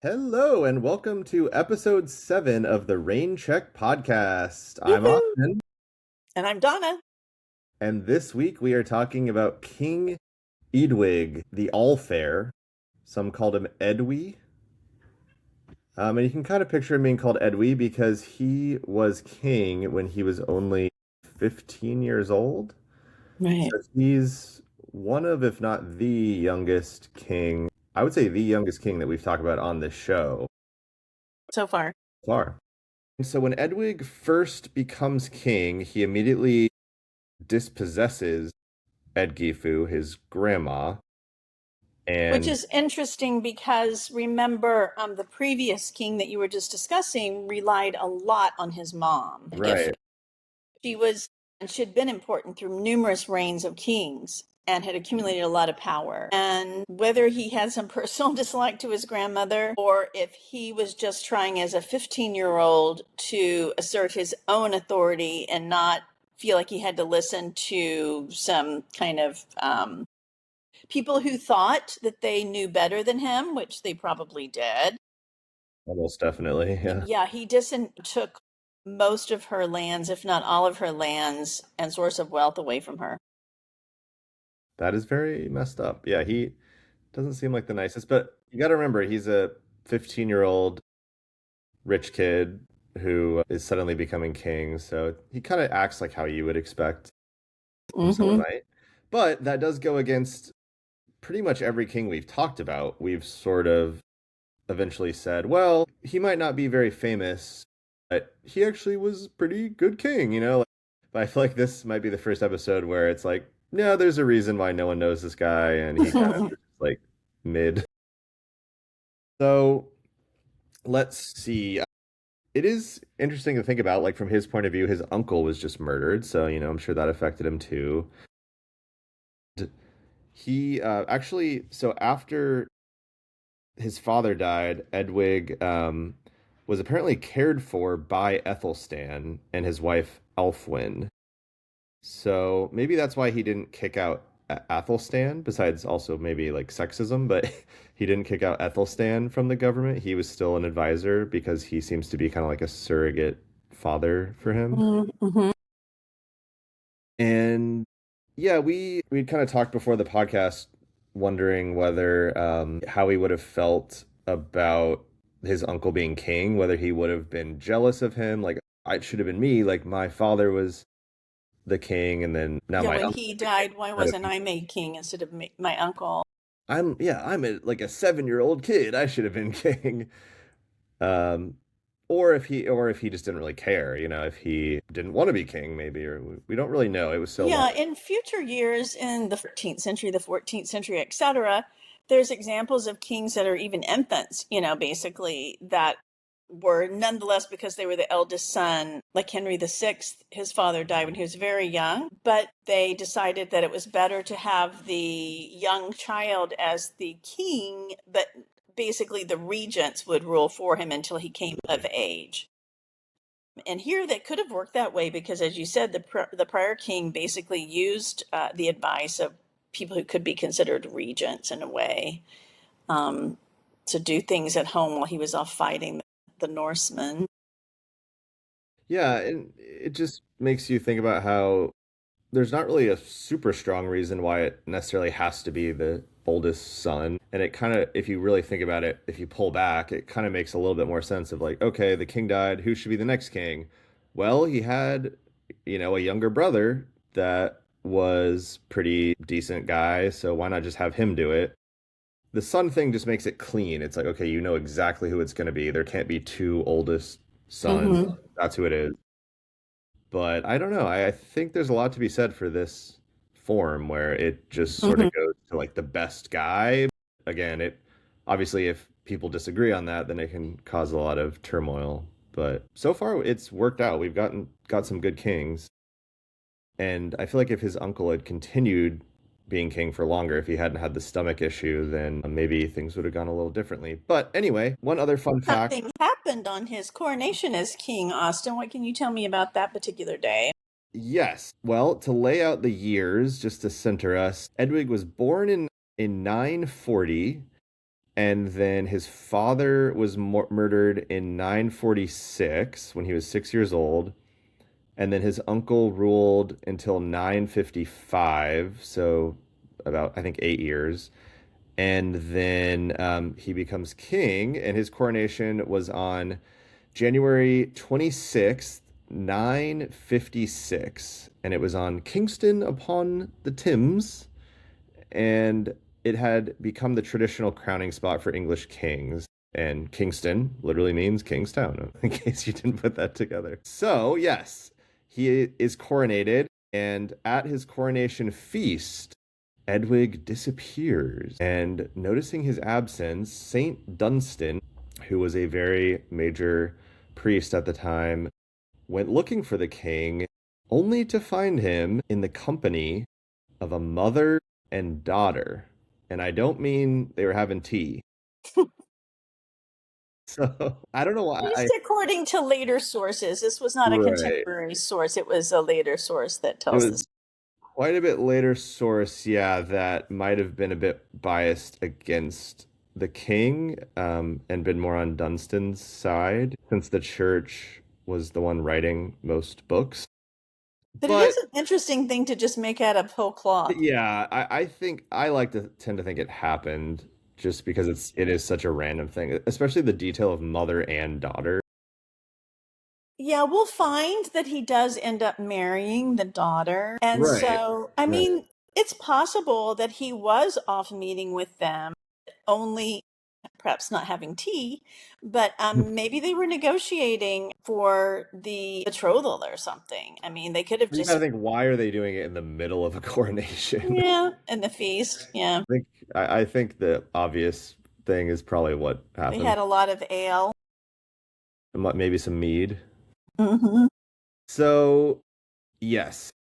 Hello and welcome to episode 7 of the Rain Check podcast. I'm Woohoo! Austin, And I'm Donna. and this week we are talking about King Eadwig the All Fair. Some called him Edwy. And you can kind of picture him being called Edwy because he was king when he was only 15 years old. Right. So he's one of, if not the youngest king, I would say the youngest king that we've talked about on this show So far. so far. So when Edwig first becomes king, he immediately dispossesses Edgifu, his grandma, Which and is interesting because remember, the previous king that you were just discussing relied a lot on his mom. If right, she was, and she had been important through numerous reigns of kings and had accumulated a lot of power. And whether he had some personal dislike to his grandmother or if he was just trying as a 15-year-old to assert his own authority and not feel like he had to listen to some kind of people who thought that they knew better than him, which they probably did. almost definitely, yeah. Yeah, he took most of her lands, if not all of her lands, and source of wealth away from her. That is very messed up. Yeah, he doesn't seem like the nicest, but you got to remember he's a 15-year-old rich kid who is suddenly becoming king, so he kind of acts like how you would expect someone Mm-hmm. might. But that does go against pretty much every king we've talked about. We've sort of eventually said, well, he might not be very famous, but he actually was a pretty good king, you know? But I feel like this might be the first episode where it's like, no, there's a reason why no one knows this guy, and he kind of is like mid. So let's see. It is interesting to think about, like from his point of view, his uncle was just murdered, so I'm sure that affected him too. He actually, so after his father died, Edwig was apparently cared for by Ethelstan and his wife Elfwyn. So maybe that's why he didn't kick out Athelstan, besides also maybe like sexism, but he didn't kick out Ethelstan from the government. He was still an advisor because he seems to be kind of like a surrogate father for him. Mm-hmm. And yeah, we kind of talked before the podcast, wondering whether how he would have felt about his uncle being king, whether he would have been jealous of him, like it should have been me, like my father was the king, and then now Yeah, my when uncle he died, why instead of wasn't me. I made king instead of my uncle? I'm like a 7-year-old kid. I should have been king. Um, or if he just didn't really care, if he didn't want to be king, maybe, or we don't really know. It was so long. Yeah, in future years, in the 13th century, the 14th century, etc., there's examples of kings that are even infants, basically that were nonetheless, because they were the eldest son, like Henry VI, his father died when he was very young, but they decided that it was better to have the young child as the king, but basically the regents would rule for him until he came of age. And here that could have worked that way because, as you said, the prior king basically used the advice of people who could be considered regents in a way, um, to do things at home while he was off fighting the Norsemen. Yeah, and it just makes you think about how there's not really a super strong reason why it necessarily has to be the oldest son. And it kind of, if you really think about it, if you pull back, it kind of makes a little bit more sense of like, okay, the king died, who should be the next king? Well, he had, a younger brother that was pretty decent guy, so why not just have him do it? The son thing just makes it clean. It's like, okay, you know exactly who it's going to be. There can't be two oldest sons. Mm-hmm. That's who it is. But I don't know. I think there's a lot to be said for this form where it just sort Mm-hmm. of goes to like the best guy. Again, it obviously if people disagree on that, then it can cause a lot of turmoil. But so far it's worked out. We've got some good kings. And I feel like if his uncle had continued being king for longer, if he hadn't had the stomach issue, then maybe things would have gone a little differently. But anyway, one other fun fact. Something happened on his coronation as king, Austin. What can you tell me about that particular day? Yes. Well, to lay out the years, just to center us, Edwig was born in 940, And then his father was murdered in 946 when he was 6 years old. And then his uncle ruled until 955, so about, I think, 8 years. And then he becomes king, and his coronation was on January 26th, 956. And it was on Kingston upon the Thames, and it had become the traditional crowning spot for English kings. And Kingston literally means Kingstown, in case you didn't put that together. So, yes, he is coronated, and at his coronation feast, Eadwig disappears. And noticing his absence, Saint Dunstan, who was a very major priest at the time, went looking for the king, only to find him in the company of a mother and daughter. And I don't mean they were having tea. So I don't know At why least according to later sources. This was not a right. contemporary source. It was a later source that It tells was this. quite a bit later source, yeah, that might have been a bit biased against the king, and been more on Dunstan's side, since the church was the one writing most books. But it But is an interesting thing to just make out of whole cloth. yeah, I think I like to tend to think it happened just because it is such a random thing, especially the detail of mother and daughter. Yeah, we'll find that he does end up marrying the daughter. And Right. so, I Right. mean, it's possible that he was off meeting with them, only perhaps not having tea, but maybe they were negotiating for the betrothal or something. I mean, they could have You just, gotta think, why are they doing it in the middle of a coronation? yeah, in the feast. Yeah. I think I think the obvious thing is probably what They happened. had a lot of ale. Maybe some mead. Hmm. So, yes,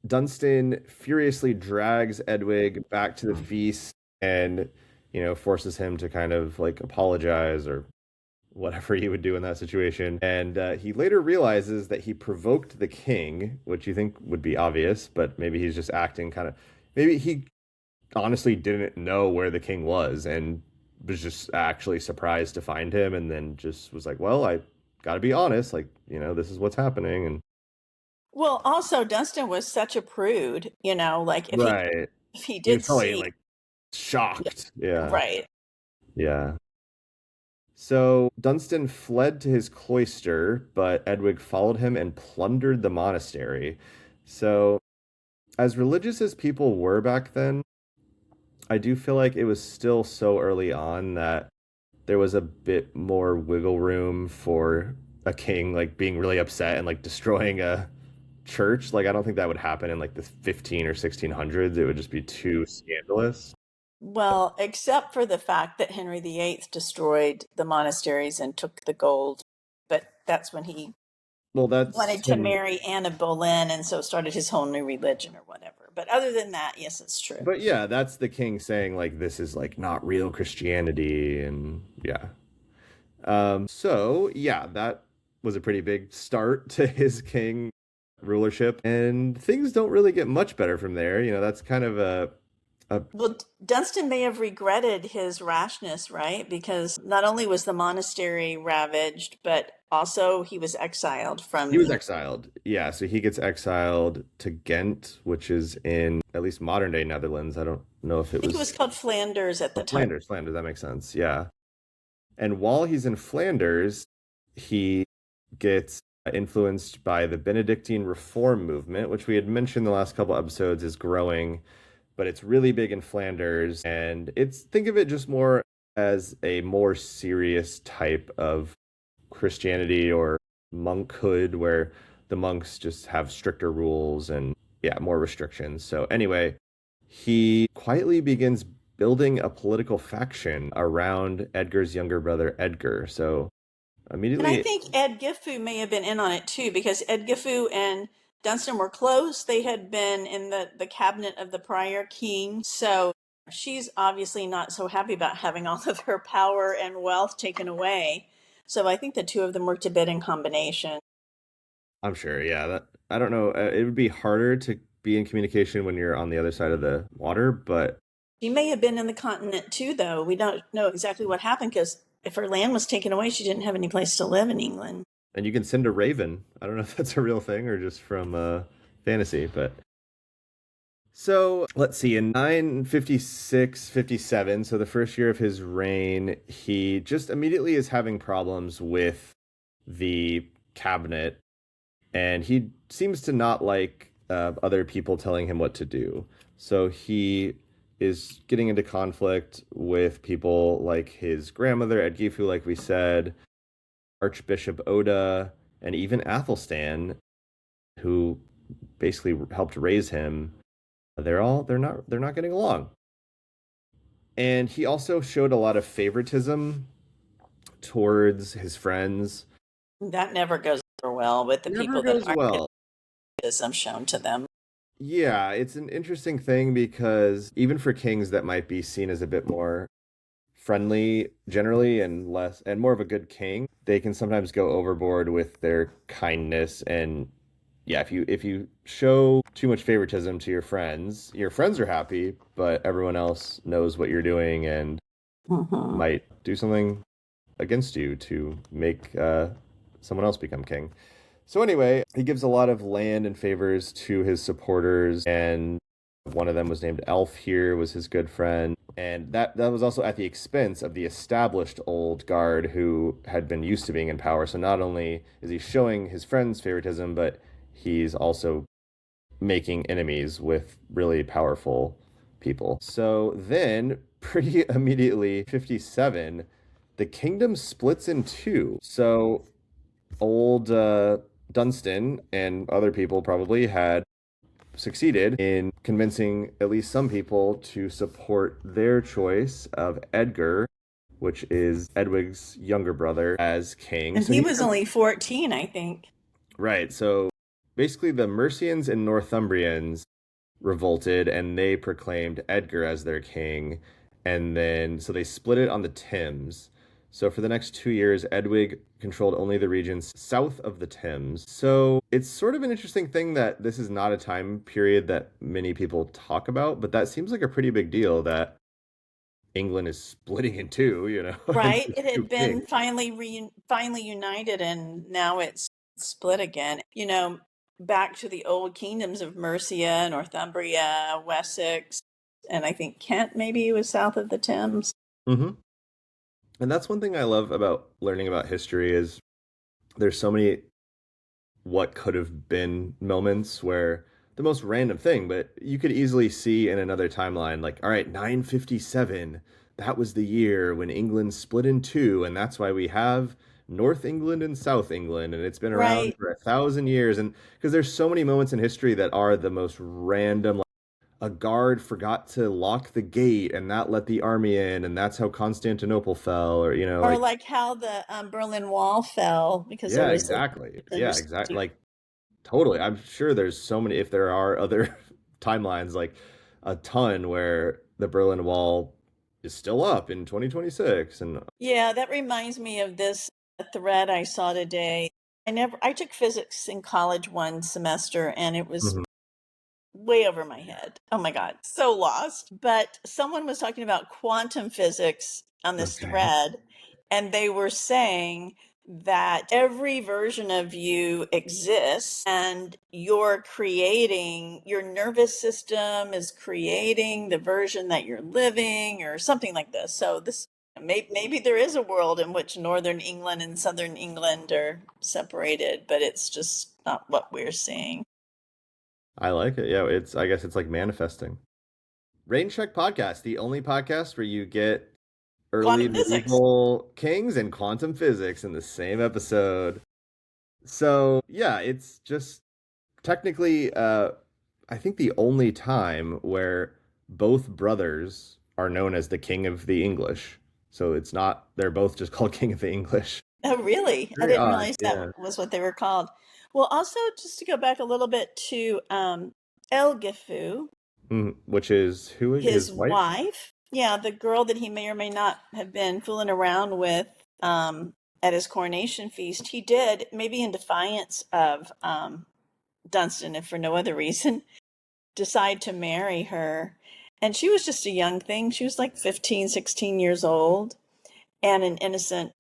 Dunstan furiously drags Edwig back to the feast and, forces him to kind of like apologize or whatever he would do in that situation. And he later realizes that he provoked the king, which you think would be obvious, but maybe he's just acting kind of. Maybe he honestly didn't know where the king was and was just actually surprised to find him, and then just was like, well, I gotta be honest, like, this is what's happening. And Well, also Dunstan was such a prude, like right. if he He was did probably see, like yeah, shocked. Yeah. right. Yeah. So Dunstan fled to his cloister, but Edwig followed him and plundered the monastery. So, as religious as people were back then, I do feel like it was still so early on that there was a bit more wiggle room for a king like being really upset and like destroying a church. Like I don't think that would happen in like the 15 or 1600s. It would just be too scandalous. Well, except for the fact that Henry VIII destroyed the monasteries and took the gold, but that's when he Well, that's wanted to him. marry Anne of Boleyn and so started his whole new religion or whatever. But other than that, yes, it's true. But yeah, that's the king saying like this is like not real Christianity, and yeah. So yeah, that was a pretty big start to his king rulership, and things don't really get much better from there. That's kind of a Well, Dunstan may have regretted his rashness, right? Because not only was the monastery ravaged, but also he was exiled he from was the, exiled. Yeah, so he gets exiled to Ghent, which is in at least modern day Netherlands. I don't know if I it think it was was called Flanders at the time. Flanders. Flanders, that makes sense. Yeah. And while he's in Flanders, he gets influenced by the Benedictine reform movement, which we had mentioned the last couple episodes is growing, but it's really big in Flanders. And think of it just more as a more serious type of Christianity or monkhood, where the monks just have stricter rules and, yeah, more restrictions. So, anyway, he quietly begins building a political faction around Edgar's younger brother, Edgar. So, And I immediately, think Ed Gifu may have been in on it too, because Ed Gifu and Dunstan were close. They had been in the cabinet of the prior king. So she's obviously not so happy about having all of her power and wealth taken away. So I think the two of them worked a bit in combination. I'm sure, yeah, that I don't know, it would be harder to be in communication when you're on the other side of the water, but She may have been in the continent too, though. We don't know exactly what happened because if her land was taken away, she didn't have any place to live in England. And you can send a raven. I don't know if that's a real thing or just from fantasy, but so let's see. In 956, 57, so the first year of his reign, he just immediately is having problems with the cabinet, and he seems to not like other people telling him what to do. So he is getting into conflict with people like his grandmother, Edgifu, like we said, Archbishop Oda, and even Athelstan, who basically helped raise him. They're not getting along. And he also showed a lot of favoritism towards his friends. That never goes over well with the Never people that goes aren't well. favoritism shown to them. Yeah, it's an interesting thing because even for kings that might be seen as a bit more friendly generally and less and more of a good king, they can sometimes go overboard with their kindness. And yeah, if you show too much favoritism to your friends are happy, but everyone else knows what you're doing and Mhm. might do something against you to make someone else become king. So anyway, he gives a lot of land and favors to his supporters, and one of them was named Elf here, was his good friend. And that was also at the expense of the established old guard who had been used to being in power. So not only is he showing his friends favoritism, but he's also making enemies with really powerful people. So then, pretty immediately, 57, the kingdom splits in two. So old Dunstan and other people probably had succeeded in convincing at least some people to support their choice of Edgar, which is Edwig's younger brother, as king. And So he he was only 14, I think. right. So basically, the Mercians and Northumbrians revolted and they proclaimed Edgar as their king. And then, so they split it on the Thames. So for the next 2 years, Edwig controlled only the regions south of the Thames. So it's sort of an interesting thing that this is not a time period that many people talk about, but that seems like a pretty big deal that England is splitting in two, and Right. there's It two had been kings. finally united and now it's split again. Back to the old kingdoms of Mercia, Northumbria, Wessex, and I think Kent maybe was south of the Thames. Hmm. And that's one thing I love about learning about history is there's so many what could have been moments where the most random thing, but you could easily see in another timeline, like, all right, 957, that was the year when England split in two, and that's why we have North England and South England, and it's been around Right. for 1,000 years. And because there's so many moments in history that are the most random, like a guard forgot to lock the gate, and that let the army in, and that's how Constantinople fell, or Or like, like how the Berlin Wall fell because there yeah, was exactly, a yeah, exactly, like totally. I'm sure there's so many, if there are other timelines, like a ton where the Berlin Wall is still up in 2026. And Yeah, that reminds me of this thread I saw today. I took physics in college one semester and it was mhm. way over my head. Oh my God, so lost. But someone was talking about quantum physics on this Okay. thread, and they were saying that every version of you exists and your nervous system is creating the version that you're living or something like this. So this maybe there is a world in which northern England and southern England are separated, but it's just not what we're seeing. I like it. Yeah, I guess it's like manifesting. Rain Check Podcast, the only podcast where you get early Quantum physics. medieval kings and quantum physics in the same episode. So, yeah, it's just technically, I think the only time where both brothers are known as the King of the English. So it's not, they're both just called King of the English. Oh, really? I Very didn't odd. realize that Yeah. was what they were called. Well, also, just to go back a little bit to El Gifu, Which is who his his wife? wife, yeah, the girl that he may or may not have been fooling around with at his coronation feast, he did, maybe in defiance of Dunstan, if for no other reason, decide to marry her. And she was just a young thing. She was like 15, 16 years old and an innocent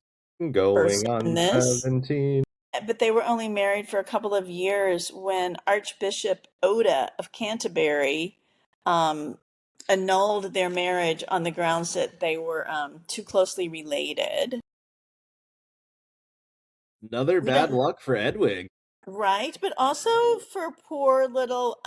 Going person in on this. 17. But they were only married for a couple of years when Archbishop Oda of Canterbury um, annulled their marriage on the grounds that they were too closely related. Another We bad don't, luck for Eadwig. right? But also for poor little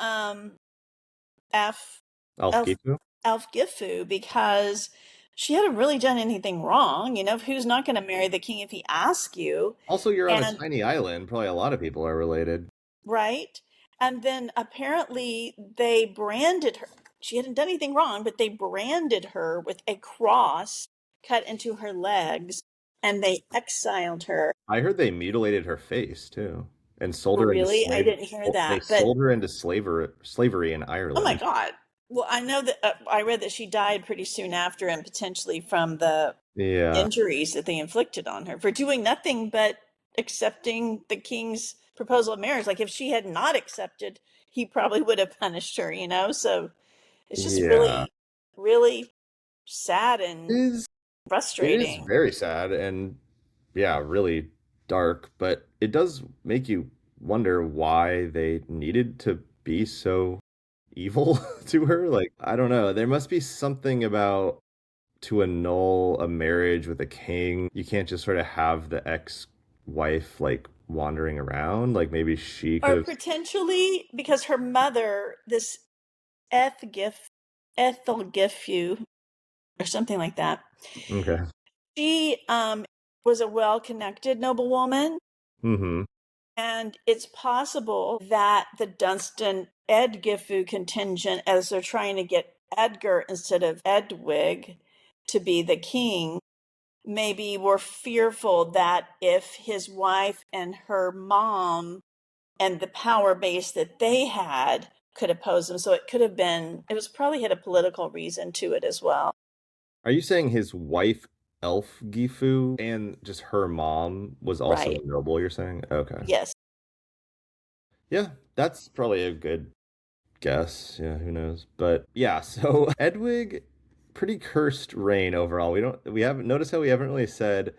F, Elf, Alfgifu. Elf Gifu, because she hadn't really done anything wrong. You know, who's not going to marry the king if he asks you? Also, you're on a And tiny island. Probably a lot of people are related. right? And then apparently they branded her. She hadn't done anything wrong, but they branded her with a cross cut into her legs and they exiled her. I heard they mutilated her face too, and sold her into Really? I slave. didn't hear They that. But sold her into slavery in oh my Ireland. God. Well, I know that I read that she died pretty soon after and potentially from the Yeah, injuries that they inflicted on her for doing nothing but accepting the king's proposal of marriage. Like if she had not accepted, he probably would have punished her, you know? So it's just yeah. really, really sad and It is it is frustrating. very sad and yeah, really dark, but it does make you wonder why they needed to be so evil to her. Like, I don't know. There must be something about to annul a marriage with a king. You can't just sort of have the ex-wife like wandering around. Like maybe she Or could have. potentially because her mother, this Ethgif, Ethel Gifu, or something like that, Okay. she was a well-connected noblewoman. Mm-hmm. And it's possible that the Dunstan Edgifu contingent, as they're trying to get Edgar instead of Edwig to be the king, maybe were fearful that if his wife and her mom and the power base that they had could oppose him. So it could have been, it was probably had a political reason to it as well. Are you saying his wife, Elf Gifu, and just her mom was also Right. a noble, you're saying? Okay. Yes. Yeah, that's probably a good guess. Yeah, who knows? But yeah, so Edwig, pretty cursed reign overall. We haven't noticed how we haven't really said,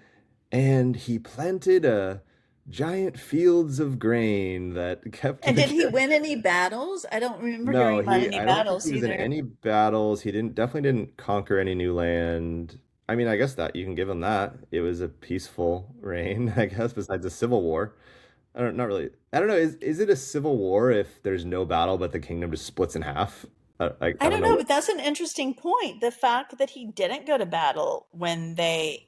and he planted a giant fields of grain that kept And the did he win any battles? I don't remember No, hearing about he any I don't think he battles was in either. any battles. He didn't definitely didn't conquer any new land. I mean, I guess that you can give him that. It was a peaceful reign, I guess, besides a civil war. I don't not really. I don't know. Is it a civil war if there's no battle but the kingdom just splits in half? I I don't don't know know, what. but that's an interesting point. The fact that he didn't go to battle when they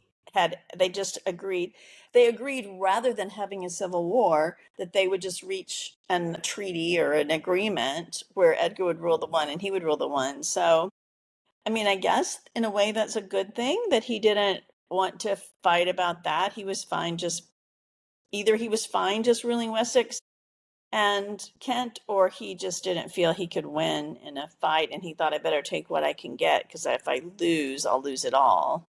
just agreed. They agreed rather than having a civil war that they would just reach a treaty or an agreement where Edgar would rule the one and he would rule the one. So, I mean, I guess in a way that's a good thing that he didn't want to fight about that. He was fine just either he was fine just ruling Wessex and Kent, or he just didn't feel he could win in a fight, and he thought I better take what I can get because if I lose, I'll lose it all.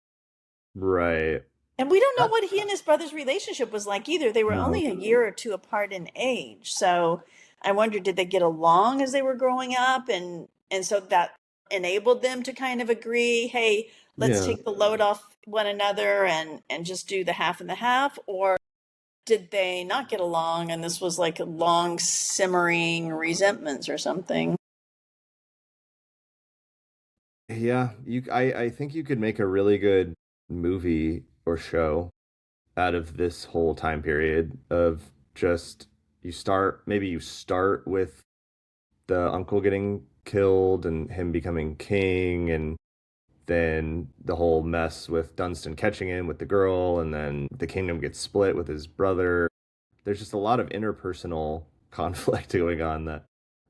Right. And we don't know That, what he and his brother's relationship was like either. They were no. only a year or two apart in age, so I wonder did they get along as they were growing up, and so that enabled them to kind of agree, hey, let's Yeah. take the load off one another and just do the half and the half, or did they not get along and this was like long simmering resentments or something? Yeah. I think you could make a really good movie or show out of this whole time period of just you start with the uncle getting killed and him becoming king, and then the whole mess with Dunstan catching him with the girl, and then the kingdom gets split with his brother. There's just a lot of interpersonal conflict going on that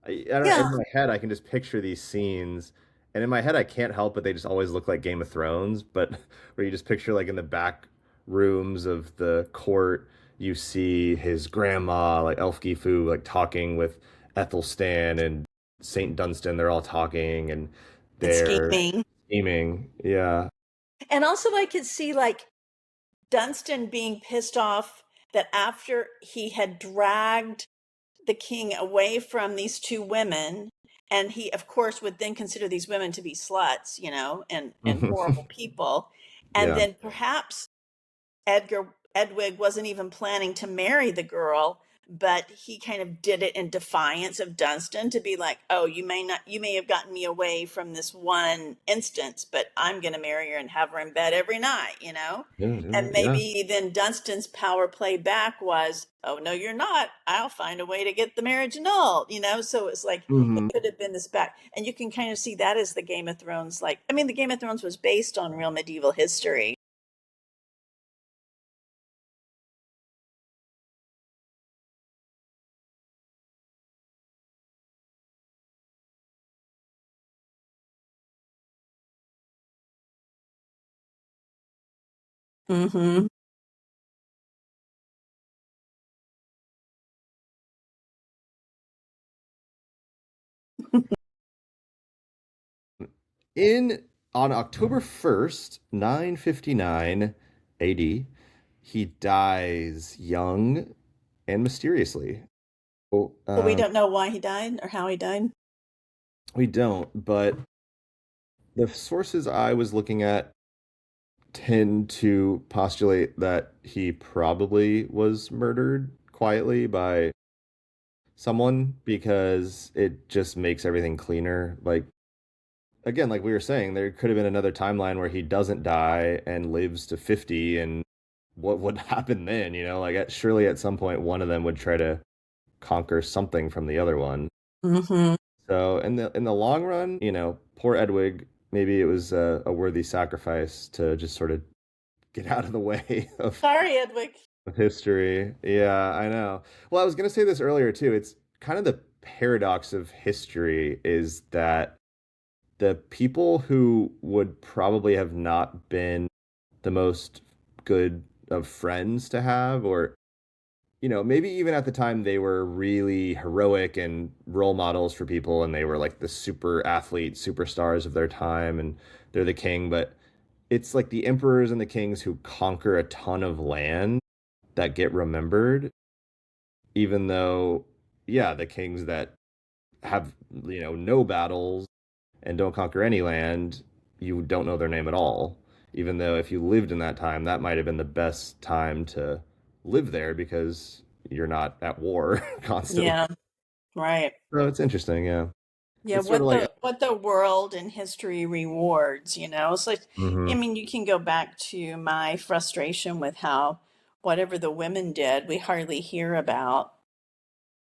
I don't Yeah. in my head I can just picture these scenes, and in my head I can't help but they just always look like Game of Thrones, but where you just picture like in the back rooms of the court you see his grandma like Elfgifu like talking with Ethelstan and Saint Dunstan. They're all talking and And they're scheming. scheming. Yeah. And also, I could see like Dunstan being pissed off that after he had dragged the king away from these two women And he, of course, would then consider these women to be sluts, and horrible people. And Yeah. then perhaps Edwig wasn't even planning to marry the girl, but he kind of did it in defiance of Dunstan to be like, "Oh, you may have gotten me away from this one instance, but I'm going to marry her and have her in bed every night." Yeah, And yeah. maybe then Dunstan's power play back was, "Oh, no, you're not. I'll find a way to get the marriage annulled." So it's like it Hmm. could have been this back, and you can kind of see that as the Game of Thrones. Like, I mean, the Game of Thrones was based on real medieval history. Mm-hmm. In On October 1st, 959 AD, he dies young and mysteriously. Well, So we don't know why he died or how he died. we don't, but the sources I was looking at tend to postulate that he probably was murdered quietly by someone because it just makes everything cleaner. Like, again, like we were saying, there could have been another timeline where he doesn't die and lives to 50, and what would happen then? Surely at some point one of them would try to conquer something from the other one. Mm-hmm. So in the long run, poor Edwig, maybe it was a worthy sacrifice to just sort of get out of the way Sorry, Edwig. of history. Yeah, I know. Well, I was going to say this earlier too. It's kind of the paradox of history is that the people who would probably have not been the most good of friends to have, or maybe even at the time they were really heroic and role models for people, and they were like the super athlete superstars of their time, and they're the king. But it's like the emperors and the kings who conquer a ton of land that get remembered, even though, yeah, the kings that have, no battles and don't conquer any land, you don't know their name at all. Even though if you lived in that time, that might have been the best time to live there because you're not at war constantly. Yeah, right. So it's interesting, yeah. Yeah, It's sort of what like, the world and history rewards. It's like, I hmm mean, you can go back to my frustration with how whatever the women did, we hardly hear about.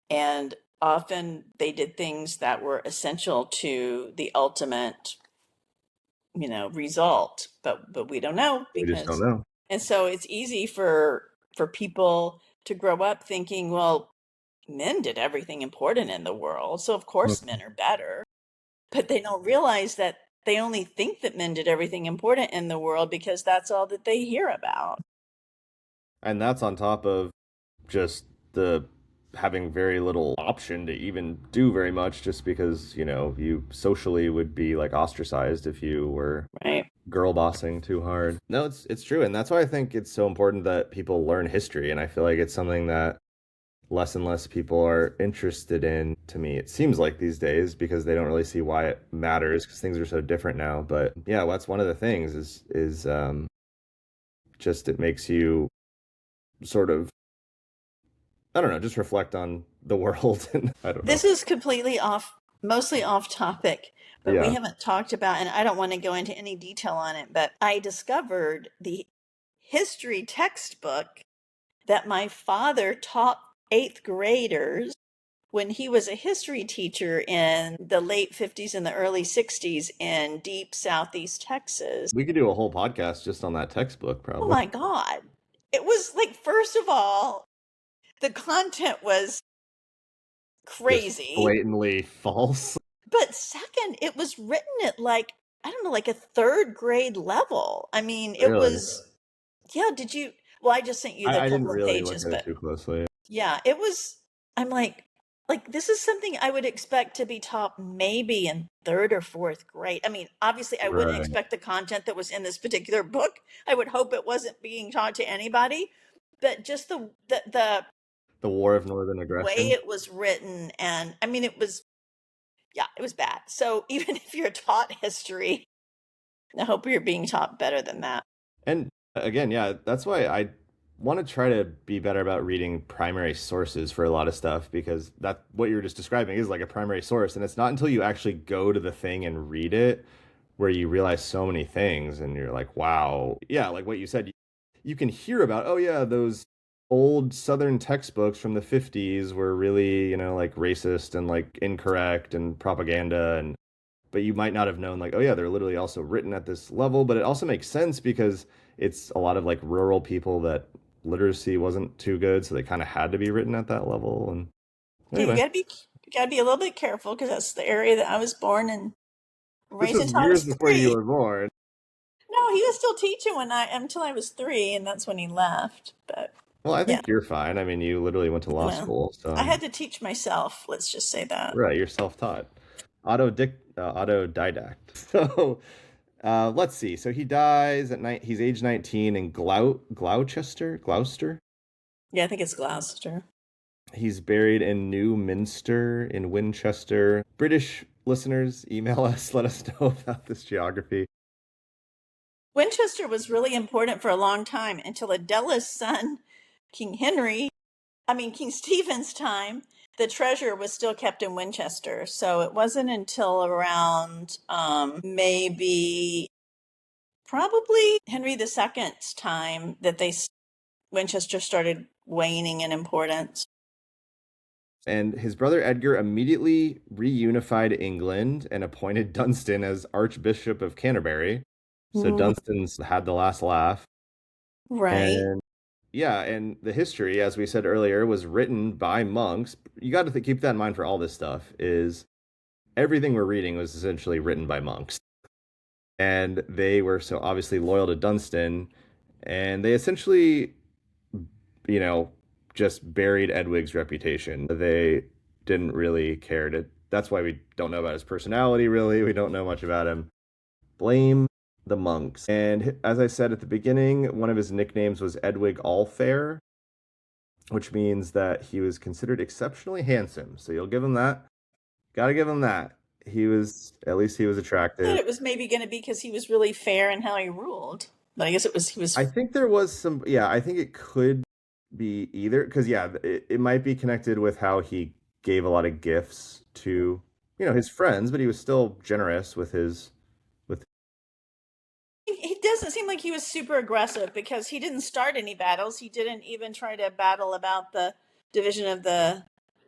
And often they did things that were essential to the ultimate result, but we don't know we just don't because, know. and so it's easy for people to grow up thinking, well, men did everything important in the world, so of course men are better. But they don't realize that they only think that men did everything important in the world because that's all that they hear about. And that's on top of just the having very little option to even do very much just because, you socially would be like ostracized if you were Right. girl bossing too hard. No, it's true, and that's why I think it's so important that people learn history, and I feel like it's something that less and less people are interested in, to me it seems like these days, because they don't really see why it matters because things are so different now. But yeah, that's one of the things is just it makes you sort of, I don't know, just reflect on the world and I don't know. This is completely off, mostly off topic, but we Yeah. haven't talked about, and I don't want to go into any detail on it, but I discovered the history textbook that my father taught eighth graders when he was a history teacher in the late 50s and the early 60s in deep southeast Texas. We could do a whole podcast just on that textbook Oh probably. my God. It was like, first of all, the content was Just crazy. blatantly false. But second, it was written at like, I don't know, like a third grade level. I mean, it Really. was, yeah, did you? Well, I just sent you the I didn't couple of really look pages, at it but too closely. yeah, it was, I'm like this is something I would expect to be taught maybe in third or fourth grade. I mean, obviously I wouldn't Right. expect the content that was in this particular book. I would hope it wasn't being taught to anybody, but just the The War of Northern way Aggression. it was written, and I mean it was, Yeah, it was bad. So even if you're taught history, I hope you're being taught better than that. And again, yeah, that's why I want to try to be better about reading primary sources for a lot of stuff because that what you're just describing is like a primary source. And it's not until you actually go to the thing and read it where you realize so many things and you're like, wow. Yeah, like what you said, you can hear about, oh yeah, those old Southern textbooks from the 50s were really, like racist and like incorrect and propaganda and but you might not have known like, oh yeah, they're literally also written at this level, but it also makes sense because it's a lot of like rural people that literacy wasn't too good, so they kind of had to be written at that level. And Yeah, anyway, you gotta be a little bit careful because that's the area that I was born and this raised was until I years was before you 3. were born. No, he was still teaching when I until I was 3, and that's when he left. But Well, I yeah, think you're fine. I mean, you literally went to law well, school, so I had to teach myself. Let's just say that. right, you're self-taught, autodidact. So let's see. So he dies at night. He's age 19 in Gloucester. Yeah, I think it's Gloucester. He's buried in New Minster in Winchester. British listeners, email us, let us know about this geography. Winchester was really important for a long time until Adela's son, King Henry, I mean King Stephen's time. The treasure was still kept in Winchester, so it wasn't until around maybe probably Henry II's time that Winchester started waning in importance. And his brother Edgar immediately reunified England and appointed Dunstan as Archbishop of Canterbury. So Mm, Dunstan's had the last laugh. right. And yeah, and the history, as we said earlier, was written by monks. You got to keep that in mind for all this stuff, is everything we're reading was essentially written by monks. And they were so obviously loyal to Dunstan, and they essentially, you know, just buried Edwig's reputation. They didn't really care to. That's why we don't know about his personality, really. We don't know much about him. Blame the monks. And as I said at the beginning, one of his nicknames was Eadwig All Fair, which means that he was considered exceptionally handsome. So you'll give him that. Gotta give him that. At least he was I thought attractive. it was maybe going to be because he was really fair in how he ruled, but I guess he I was. think there was some, yeah, I think it could be either, because, yeah, it might be connected with how he gave a lot of gifts to, his friends, but he was still generous with, He doesn't seem like he was super aggressive because he didn't start any battles. He didn't even try to battle about the division of the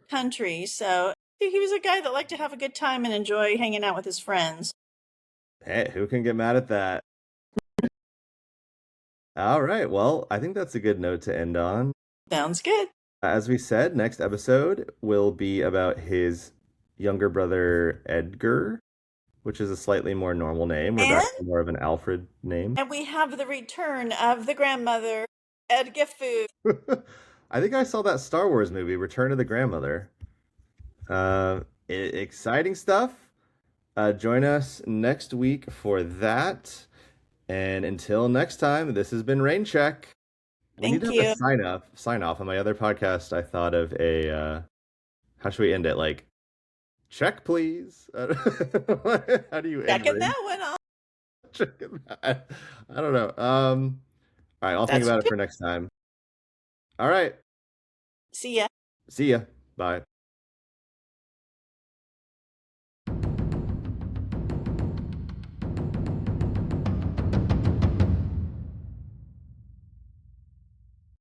country. So he was a guy that liked to have a good time and enjoy hanging out with his friends. hey, who can get mad at that? All right, well, I think that's a good note to end on. Sounds good. As we said, next episode will be about his younger brother Edgar, which is a slightly more normal name. We're back to And more of an Alfred name. we have the return of the grandmother, Edgifu. I think I saw that Star Wars movie, Return of the Grandmother. Exciting stuff. Join us next week for that. And until next time, this has been Rain Check. We need to Thank have a you. sign off. On my other podcast, I thought of a how should we end it? Like, check please. How do you end Checking Rain that one off. Check? I, I don't know. All right, I'll think That's about it for next time. All right. see ya. See ya. Bye.